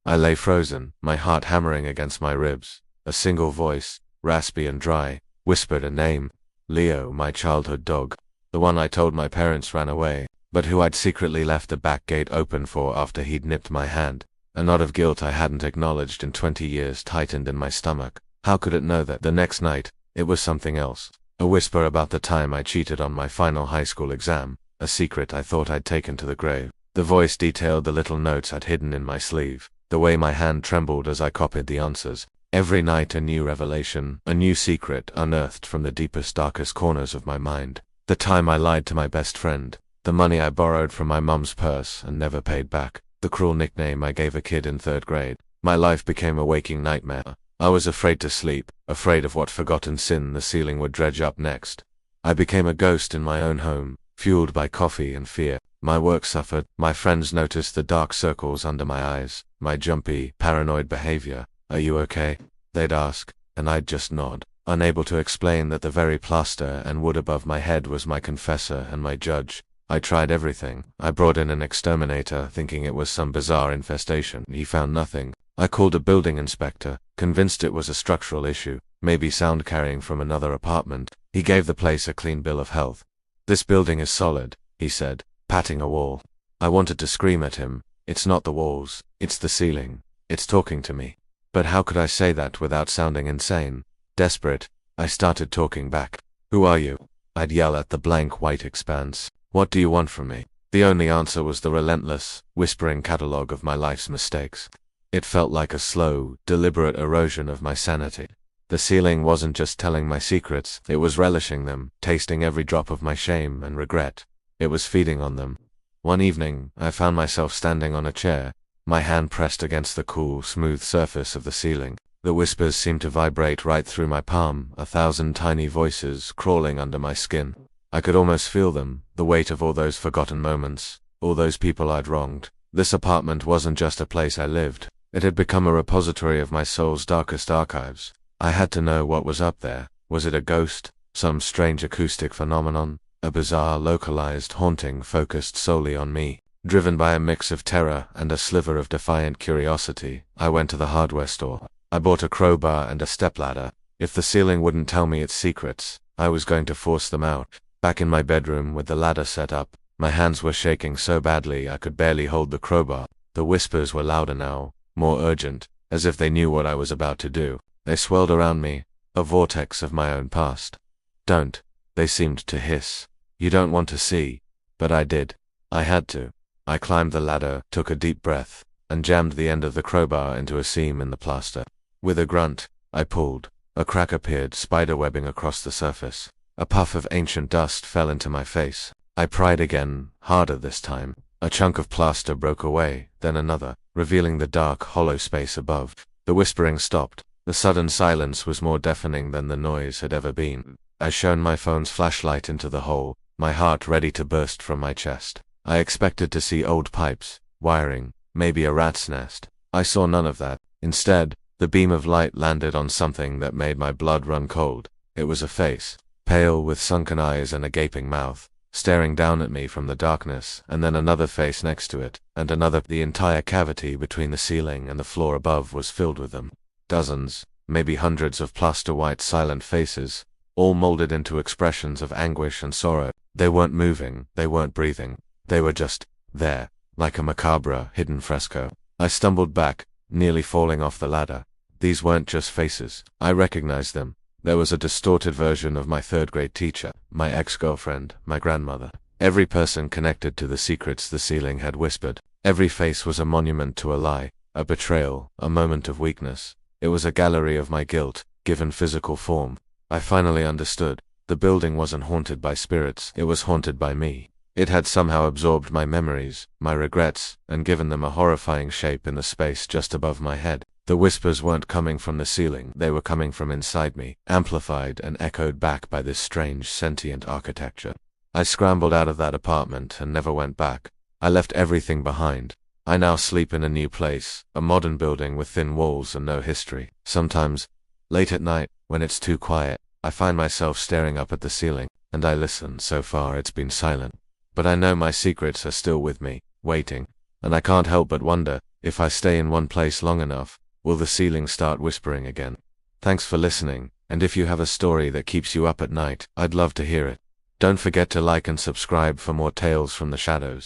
I lay frozen, my heart hammering against my ribs. A single voice, raspy and dry, whispered a name. Leo, my childhood dog. The one I told my parents ran away, but who I'd secretly left the back gate open for after he'd nipped my hand. A knot of guilt I hadn't acknowledged in 20 years tightened in my stomach. How could it know that the next night, it was something else? A whisper about the time I cheated on my final high school exam, a secret I thought I'd taken to the grave. The voice detailed the little notes I'd hidden in my sleeve, the way my hand trembled as I copied the answers. Every night a new revelation, a new secret unearthed from the deepest, darkest corners of my mind. The time I lied to my best friend, the money I borrowed from my mum's purse and never paid back, the cruel nickname I gave a kid in 3rd grade. My life became a waking nightmare. I was afraid to sleep, afraid of what forgotten sin the ceiling would dredge up next. I became a ghost in my own home, fueled by coffee and fear. My work suffered, my friends noticed the dark circles under my eyes, my jumpy, paranoid behavior. "Are you okay?" they'd ask, and I'd just nod, unable to explain that the very plaster and wood above my head was my confessor and my judge. I tried everything. I brought in an exterminator, thinking it was some bizarre infestation. He found nothing. I called a building inspector, convinced it was a structural issue, maybe sound carrying from another apartment. He gave the place a clean bill of health. "This building is solid," he said, patting a wall. I wanted to scream at him. "It's not the walls, it's the ceiling. It's talking to me." But how could I say that without sounding insane? Desperate, I started talking back. "Who are you?" I'd yell at the blank white expanse. "What do you want from me?" The only answer was the relentless, whispering catalogue of my life's mistakes. It felt like a slow, deliberate erosion of my sanity. The ceiling wasn't just telling my secrets, it was relishing them, tasting every drop of my shame and regret. It was feeding on them. One evening, I found myself standing on a chair, my hand pressed against the cool, smooth surface of the ceiling. The whispers seemed to vibrate right through my palm, 1,000 tiny voices crawling under my skin. I could almost feel them, the weight of all those forgotten moments, all those people I'd wronged. This apartment wasn't just a place I lived. It had become a repository of my soul's darkest archives. I had to know what was up there. Was it a ghost? Some strange acoustic phenomenon? A bizarre, localized haunting focused solely on me? Driven by a mix of terror and a sliver of defiant curiosity, I went to the hardware store. I bought a crowbar and a stepladder. If the ceiling wouldn't tell me its secrets, I was going to force them out. Back in my bedroom with the ladder set up, my hands were shaking so badly I could barely hold the crowbar. The whispers were louder now, more urgent, as if they knew what I was about to do. They swirled around me, a vortex of my own past. "Don't," they seemed to hiss. "You don't want to see." But I did. I had to. I climbed the ladder, took a deep breath, and jammed the end of the crowbar into a seam in the plaster. With a grunt, I pulled. A crack appeared, spiderwebbing across the surface. A puff of ancient dust fell into my face. I pried again, harder this time. A chunk of plaster broke away, then another, revealing the dark, hollow space above. The whispering stopped. The sudden silence was more deafening than the noise had ever been. I shone my phone's flashlight into the hole, my heart ready to burst from my chest. I expected to see old pipes, wiring, maybe a rat's nest. I saw none of that. Instead, the beam of light landed on something that made my blood run cold. It was a face, pale with sunken eyes and a gaping mouth, staring down at me from the darkness, and then another face next to it, and another. The entire cavity between the ceiling and the floor above was filled with them. Dozens, maybe hundreds of plaster-white silent faces, all molded into expressions of anguish and sorrow. They weren't moving, they weren't breathing. They were just there, like a macabre, hidden fresco. I stumbled back, nearly falling off the ladder. These weren't just faces. I recognized them. There was a distorted version of my 3rd grade teacher, my ex-girlfriend, my grandmother. Every person connected to the secrets the ceiling had whispered. Every face was a monument to a lie, a betrayal, a moment of weakness. It was a gallery of my guilt, given physical form. I finally understood. The building wasn't haunted by spirits, it was haunted by me. It had somehow absorbed my memories, my regrets, and given them a horrifying shape in the space just above my head. The whispers weren't coming from the ceiling, they were coming from inside me, amplified and echoed back by this strange, sentient architecture. I scrambled out of that apartment and never went back. I left everything behind. I now sleep in a new place, a modern building with thin walls and no history. Sometimes, late at night, when it's too quiet, I find myself staring up at the ceiling, and I listen. So far it's been silent. But I know my secrets are still with me, waiting. and I can't help but wonder, if I stay in one place long enough, will the ceiling start whispering again? Thanks for listening, and if you have a story that keeps you up at night, I'd love to hear it. Don't forget to like and subscribe for more tales from the shadows.